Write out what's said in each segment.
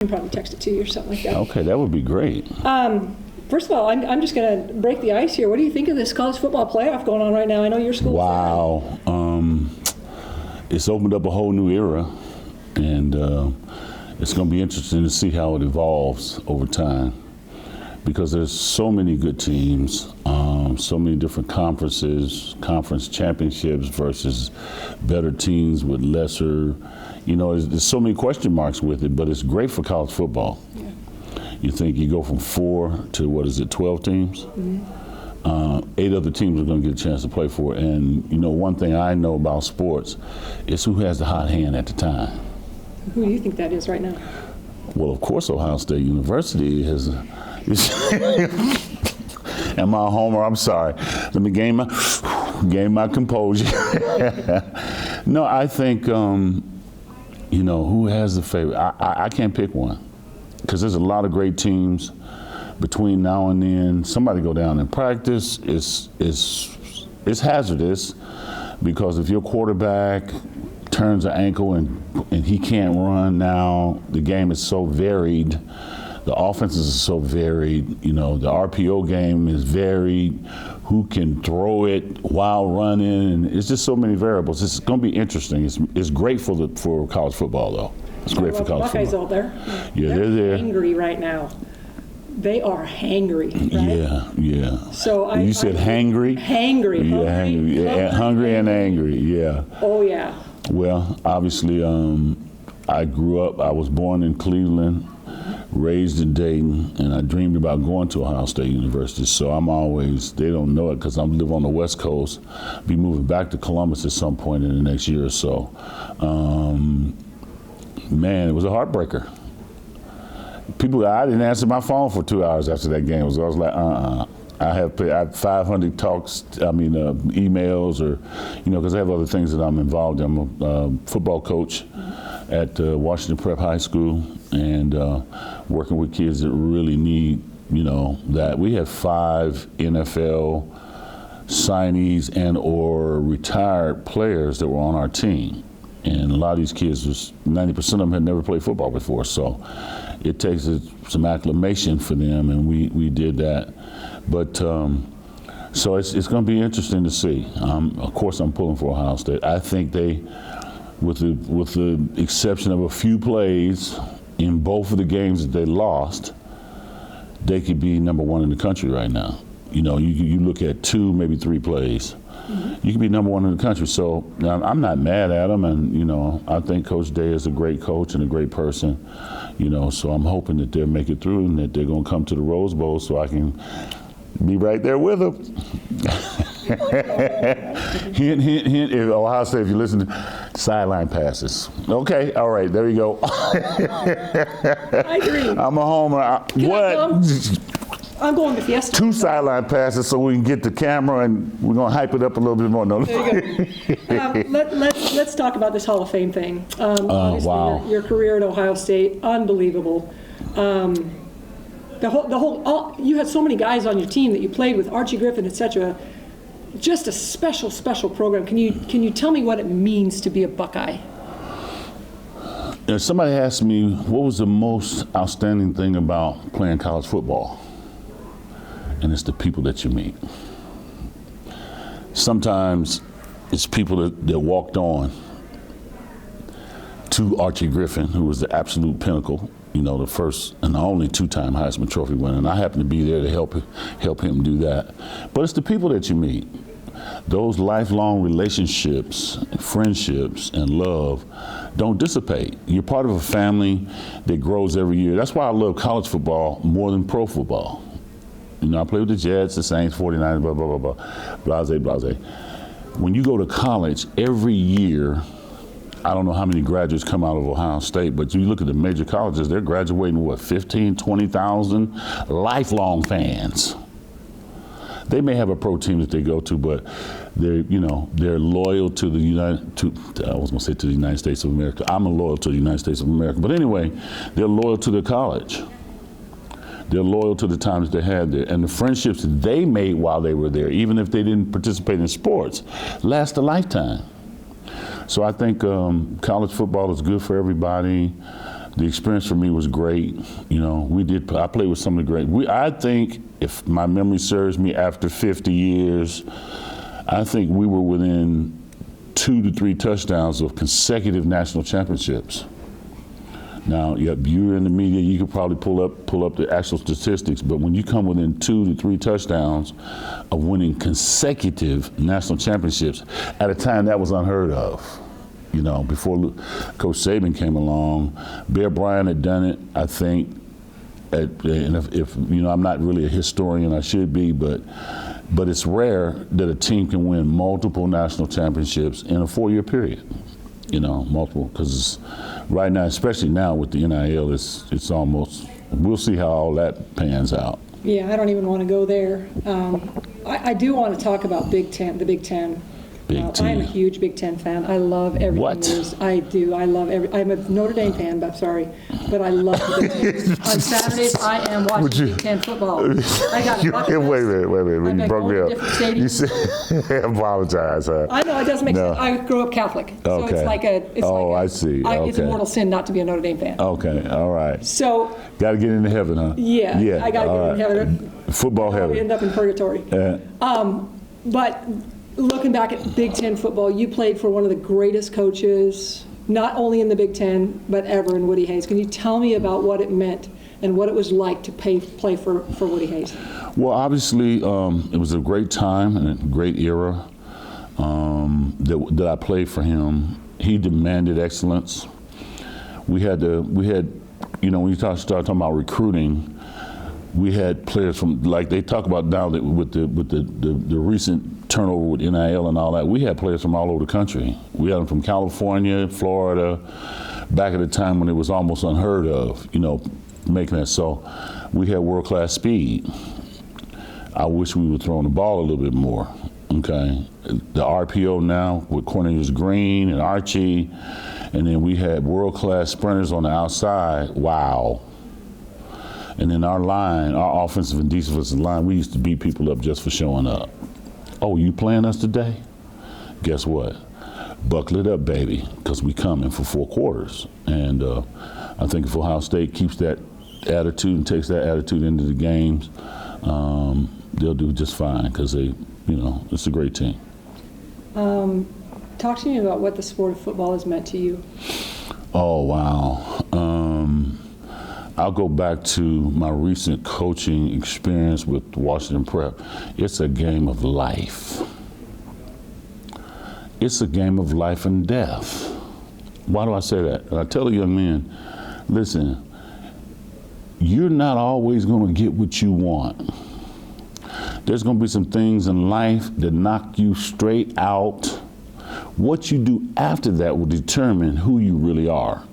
can probably text it to you or something like that. Okay, that would be great. First of all, I'm just going to break the ice here. What do you think of this college football playoff going on right now? I know your school. Wow. It's opened up a whole new era, and it's going to be interesting to see how it evolves over time, because there's so many good teams, so many different conferences, conference championships versus better teams with lesser, there's so many question marks with it, but it's great for college football. Yeah. You think you go from 4 to, 12 teams? Mm-hmm. 8 other teams are going to get a chance to play for it. And, one thing I know about sports is who has the hot hand at the time. Who do you think that is right now? Well, of course, Ohio State University has. Am I a homer? I'm sorry. Let me gain my composure. No, I think, who has the favorite? I can't pick one, because there's a lot of great teams between now and then. Somebody go down and practice. It's hazardous, because if your quarterback turns an ankle and he can't run now, the game is so varied. The offenses are so varied. The RPO game is varied. Who can throw it while running? And it's just so many variables. It's going to be interesting. It's great for college football, though. It's great for college Buckeyes football. Out there. Yeah, they're there. Hangry right now. They are hangry, right? Yeah. So you said hangry? Hangry. Yeah, hangry. Yeah, hungry and angry. Yeah. Oh yeah. Well, obviously, I was born in Cleveland, raised in Dayton, and I dreamed about going to Ohio State University. So they don't know it because I live on the West Coast, be moving back to Columbus at some point in the next year or so. Man, it was a heartbreaker. I didn't answer my phone for 2 hours after that game. I was like, I have 500 emails, or, because I have other things that I'm involved in. I'm a football coach at Washington Prep High School, and working with kids that really need, that. We had 5 NFL signees and or retired players that were on our team. And a lot of these kids, 90% of them had never played football before. So it takes some acclimation for them, and we did that. But so it's going to be interesting to see. Of course, I'm pulling for Ohio State. I think they, with the exception of a few plays in both of the games that they lost, they could be number 1 in the country right now. You look at 2, maybe 3 plays. Mm-hmm. You can be number 1 in the country. So I'm not mad at them, and I think Coach Day is a great coach and a great person. So I'm hoping that they'll make it through and that they're going to come to the Rose Bowl so I can be right there with them. Hint, hint, hint. Ohio State, if you listen to sideline passes. Okay, all right, there you go. I agree. I'm a homer. I'm going to Fiesta. 2 sideline passes so we can get the camera, and we're going to hype it up a little bit more. No. There you go. Let's talk about this Hall of Fame thing. Obviously, wow. Your career at Ohio State, unbelievable. You had so many guys on your team that you played with, Archie Griffin, etc. Just a special program. Can you tell me what it means to be a Buckeye? Somebody asked me what was the most outstanding thing about playing college football, and it's the people that you meet. Sometimes it's people that walked on to Archie Griffin, who was the absolute pinnacle, the first and the only 2-time Heisman Trophy winner, and I happened to be there to help him do that. But it's the people that you meet. Those lifelong relationships, friendships, and love don't dissipate. You're part of a family that grows every year. That's why I love college football more than pro football. I play with the Jets, the Saints, 49ers, blah, blah, blah, blah, blase. When you go to college, every year, I don't know how many graduates come out of Ohio State, but you look at the major colleges, they're graduating, 15, 20,000 lifelong fans. They may have a pro team that they go to, but they're loyal to the United States of America. I'm loyal to the United States of America. But anyway, they're loyal to their college. They're loyal to the times they had there. And the friendships they made while they were there, even if they didn't participate in sports, last a lifetime. So I think college football is good for everybody. The experience for me was great. I played with some of the great. I think, if my memory serves me, after 50 years, I think we were within 2 to 3 touchdowns of consecutive national championships. Now, you're in the media, you could probably pull up the actual statistics, but when you come within 2 to 3 touchdowns of winning consecutive national championships at a time that was unheard of. Before Coach Saban came along, Bear Bryant had done it, I think. And if I'm not really a historian, I should be, but it's rare that a team can win multiple national championships in a 4-year period. Multiple, because right now, especially now with the NIL, it's almost. We'll see how all that pans out. Yeah, I don't even want to go there. I do want to talk about Big Ten, the Big Ten. I'm a huge Big Ten fan. I love everything. What? I do. I love I'm a Notre Dame fan, but I'm sorry. But I love the Big Ten. On Saturdays, I am watching Big Ten football. I got a bucket Wait a list. minute. You broke me up. Different You stadiums. said, I apologize. I know, it doesn't make No. sense. I grew up Catholic. So Okay. it's like a. I see. It's a Okay. mortal sin not to be a Notre Dame fan. Okay, all right. So, Got to get into heaven, huh? yeah, I got to all get in right. heaven. Football Probably heaven. end up in purgatory. But looking back at Big Ten football, you played for one of the greatest coaches, not only in the Big Ten, but ever, in Woody Hayes. Can you tell me about what it meant and what it was like to play for Woody Hayes? Well, obviously, it was a great time and a great era that I played for him. He demanded excellence. We had, when you start talking about recruiting, we had players from, like they talk about now that with the recent turnover with NIL and all that, we had players from all over the country. We had them from California, Florida, back at the time when it was almost unheard of, making that. So we had world-class speed. I wish we were throwing the ball a little bit more, okay? The RPO now with Cornelius Green and Archie, and then we had world-class sprinters on the outside. Wow. And then our line, our offensive and defensive line, we used to beat people up just for showing up. Oh, you playing us today? Guess what? Buckle it up, baby, because we coming for 4 quarters. And I think if Ohio State keeps that attitude and takes that attitude into the games, they'll do just fine because it's a great team. Talk to me about what the sport of football has meant to you. Oh, wow. I'll go back to my recent coaching experience with Washington Prep. It's a game of life. It's a game of life and death. Why do I say that? And I tell the young men, listen, you're not always going to get what you want. There's going to be some things in life that knock you straight out. What you do after that will determine who you really are.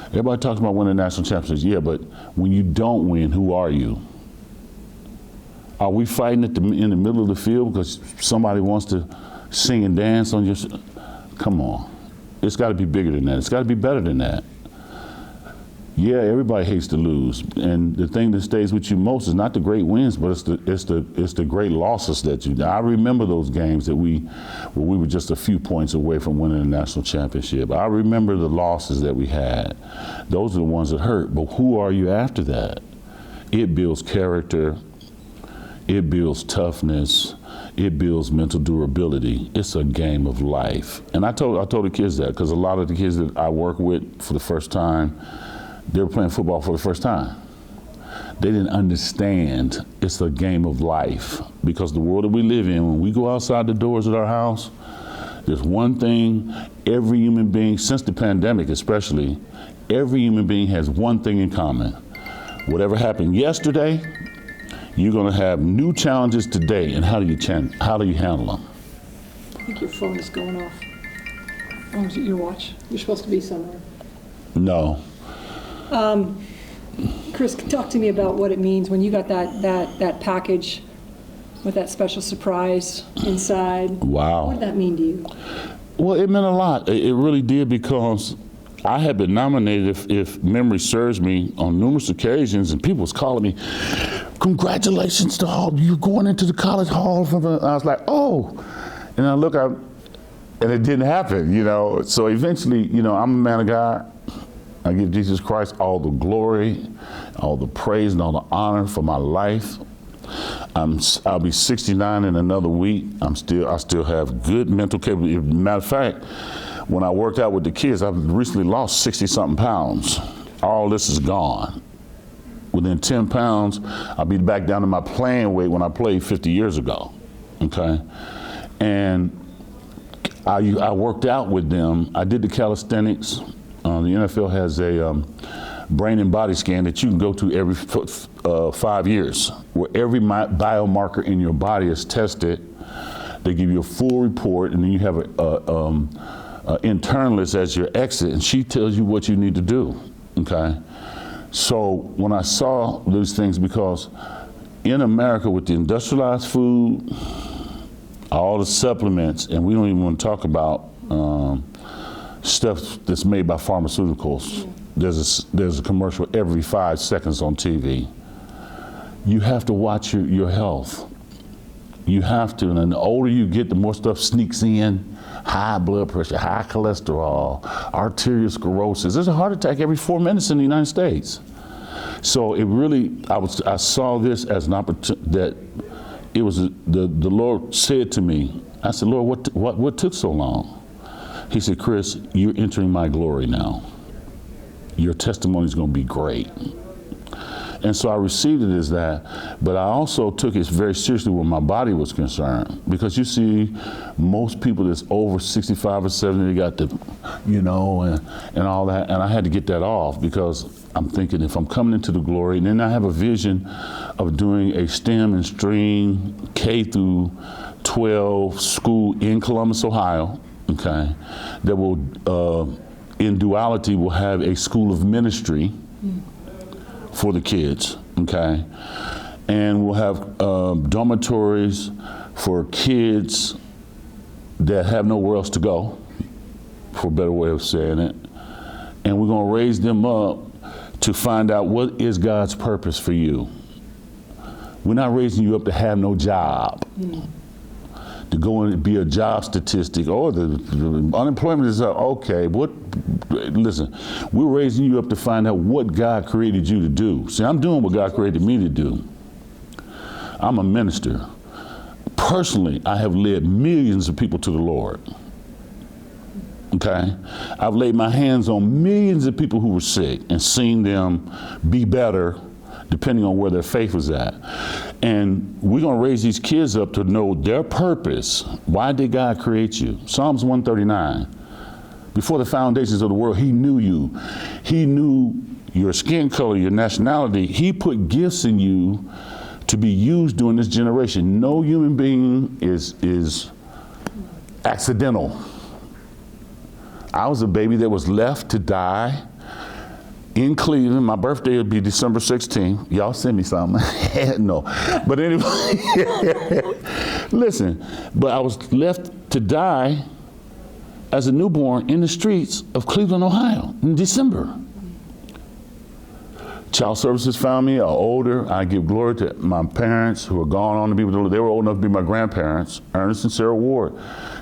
Everybody talks about winning national championships. Yeah, but when you don't win, who are you? Are we fighting in the middle of the field because somebody wants to sing and dance on your? Come on. It's got to be bigger than that. It's got to be better than that. Yeah, everybody hates to lose, and the thing that stays with you most is not the great wins, but it's the great losses that you. I remember those games where we were just a few points away from winning a national championship. I remember the losses that we had. Those are the ones that hurt. But who are you after that? It builds character. It builds toughness. It builds mental durability. It's a game of life. And I told the kids that because a lot of the kids that I work with for the first time, they were playing football for the first time. They didn't understand it's a game of life because the world that we live in, when we go outside the doors of our house, there's one thing every human being, since the pandemic especially, every human being has one thing in common. Whatever happened yesterday, you're going to have new challenges today, and how do you handle them? I think your phone is going off. Oh, is it your watch? You're supposed to be somewhere. No. Chris, talk to me about what it means when you got that package with that special surprise inside. Wow. What did that mean to you? Well, it meant a lot. It really did because I had been nominated, if memory serves me, on numerous occasions, and people was calling me, congratulations to all, you going into the college hall. I was like, oh. And I look out, and it didn't happen, So eventually, I'm a man of God. I give Jesus Christ all the glory, all the praise, and all the honor for my life. I'll be 69 in another week. I still have good mental capability. Matter of fact, when I worked out with the kids, I've recently lost 60-something pounds. All this is gone. Within 10 pounds, I'll be back down to my playing weight when I played 50 years ago, okay? And I worked out with them. I did the calisthenics. The NFL has a brain and body scan that you can go to every 5 years, where every biomarker in your body is tested. They give you a full report, and then you have an internalist as your exit, and she tells you what you need to do, okay? So when I saw those things, because in America with the industrialized food, all the supplements, and we don't even want to talk about stuff that's made by pharmaceuticals. There's a commercial every 5 seconds on TV. You have to watch your health. You have to, and the older you get, the more stuff sneaks in. High blood pressure, high cholesterol, arterial sclerosis. There's a heart attack every 4 minutes in the United States. So it really, I saw this as an opportunity that it was the Lord said to me. I said, Lord, what took so long? He said, Chris, you're entering my glory now. Your testimony is going to be great. And so I received it as that, but I also took it very seriously when my body was concerned. Because you see, most people that's over 65 or 70, they got the, and all that, and I had to get that off because I'm thinking if I'm coming into the glory, and then I have a vision of doing a STEM and STREAM K through 12 school in Columbus, Ohio, okay, that will, in duality, will have a school of ministry for the kids, okay? And we'll have dormitories for kids that have nowhere else to go, for a better way of saying it. And we're gonna raise them up to find out what is God's purpose for you. We're not raising you up to have no job, to go and be a job statistic. Oh, the unemployment is up. Okay, listen, we're raising you up to find out what God created you to do. See, I'm doing what God created me to do. I'm a minister. Personally, I have led millions of people to the Lord. Okay? I've laid my hands on millions of people who were sick and seen them be better depending on where their faith was at. And we're going to raise these kids up to know their purpose. Why did God create you? Psalms 139. Before the foundations of the world, he knew you. He knew your skin color, your nationality. He put gifts in you to be used during this generation. No human being is accidental. I was a baby that was left to die in Cleveland. My birthday would be December 16th. Y'all send me something. No. But anyway, listen, but I was left to die as a newborn in the streets of Cleveland, Ohio in December. Child Services found me older. I give glory to my parents who are gone on to be with the Lord. They were old enough to be my grandparents, Ernest and Sarah Ward.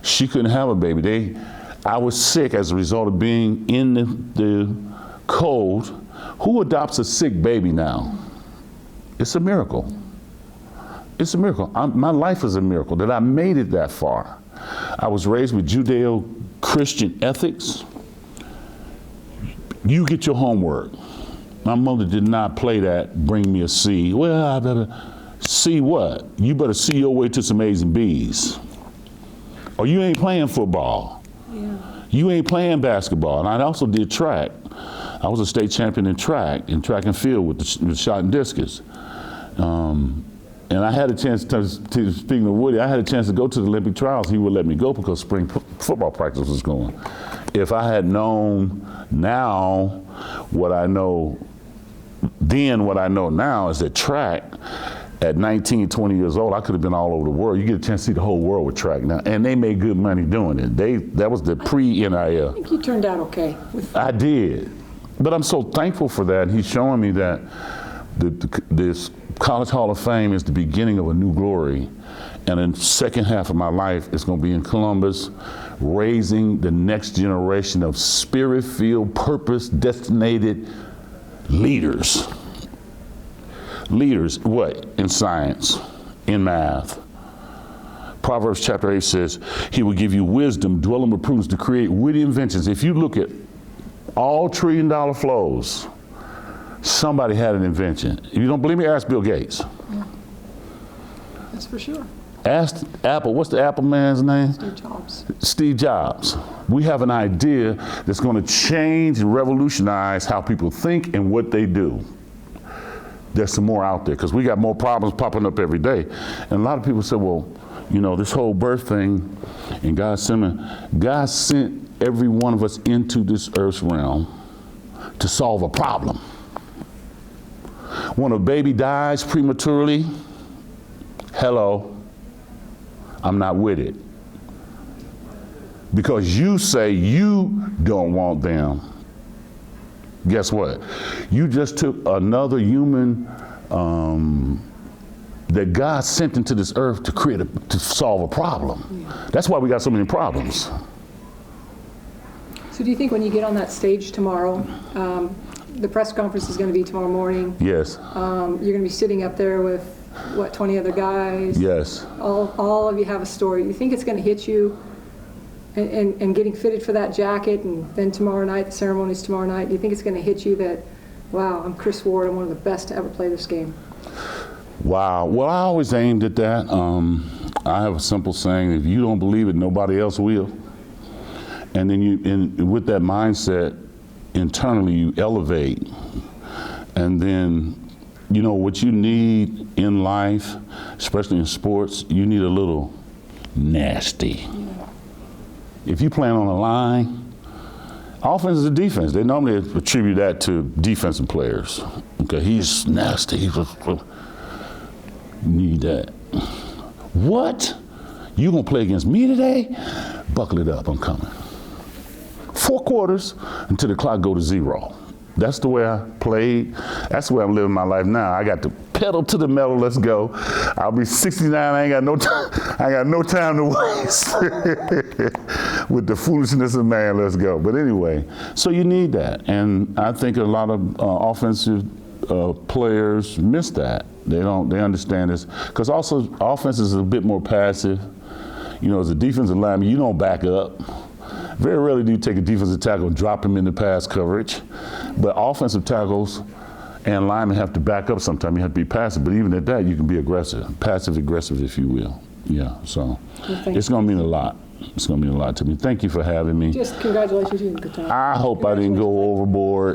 She couldn't have a baby. I was sick as a result of being in the cold. Who adopts a sick baby now? It's a miracle. It's a miracle. My life is a miracle that I made it that far. I was raised with Judeo-Christian ethics. You get your homework. My mother did not play that, bring me a C. Well, I better see what? You better see your way to some A's and B's. Or you ain't playing football. Yeah. You ain't playing basketball. And I also did track. I was a state champion in track and field with the shot and discus. And I had a chance to speaking of Woody, I had a chance to go to the Olympic trials. He would let me go because spring football practice was going. If I had known now what I know then, what I know now is that track at 19, 20 years old, I could have been all over the world. You get a chance to see the whole world with track now. And they made good money doing it. That was the pre-NIL. I think you turned out okay. I did. But I'm so thankful for that. He's showing me that this College Hall of Fame is the beginning of a new glory. And in the second half of my life, it's going to be in Columbus, raising the next generation of spirit-filled, purpose-destinated leaders. Leaders, what? In science, in math. Proverbs chapter 8 says, he will give you wisdom, dwelling with prudence to create witty inventions. If you look at all trillion-dollar flows, somebody had an invention. If you don't believe me, ask Bill Gates. Yeah. That's for sure. Ask Apple, what's the Apple man's name? Steve Jobs. Steve Jobs. We have an idea that's going to change and revolutionize how people think and what they do. There's some more out there because we got more problems popping up every day. And a lot of people say, well, you know, this whole birth thing and God sent every one of us into this earth's realm to solve a problem. When a baby dies prematurely, hello, I'm not with it. Because you say you don't want them. Guess what? You just took another human that God sent into this earth to solve a problem. Yeah. That's why we got so many problems. So do you think when you get on that stage tomorrow, the press conference is going to be tomorrow morning? Yes. You're going to be sitting up there with, what, 20 other guys? Yes. All of you have a story. You think it's going to hit you and getting fitted for that jacket, and then tomorrow night, the ceremony's tomorrow night, do you think it's going to hit you that, wow, I'm Chris Ward, I'm one of the best to ever play this game? Wow. Well, I always aimed at that. I have a simple saying, if you don't believe it, nobody else will. And then with that mindset, internally you elevate. And then, you know, what you need in life, especially in sports, you need a little nasty. Yeah. If you playing on a line, offense is a defense. They normally attribute that to defensive players. Okay, he's nasty. You need that. What? You gonna play against me today? Buckle it up, I'm coming. 4 quarters until the clock go to 0. That's the way I played. That's the way I'm living my life now. I got the pedal to the metal, let's go. I'll be 69, I ain't got no time to waste. With the foolishness of man, let's go. But anyway, so you need that. And I think a lot of offensive players miss that. They understand this. Because also offense is a bit more passive. You know, as a defensive lineman, you don't back up. Very rarely do you take a defensive tackle and drop him into pass coverage. But offensive tackles and linemen have to back up sometimes. You have to be passive. But even at that, you can be aggressive, passive-aggressive, if you will. Yeah, so it's going to mean a lot. It's going to mean a lot to me. Thank you for having me. Just congratulations. You did a good job. I hope I didn't go overboard.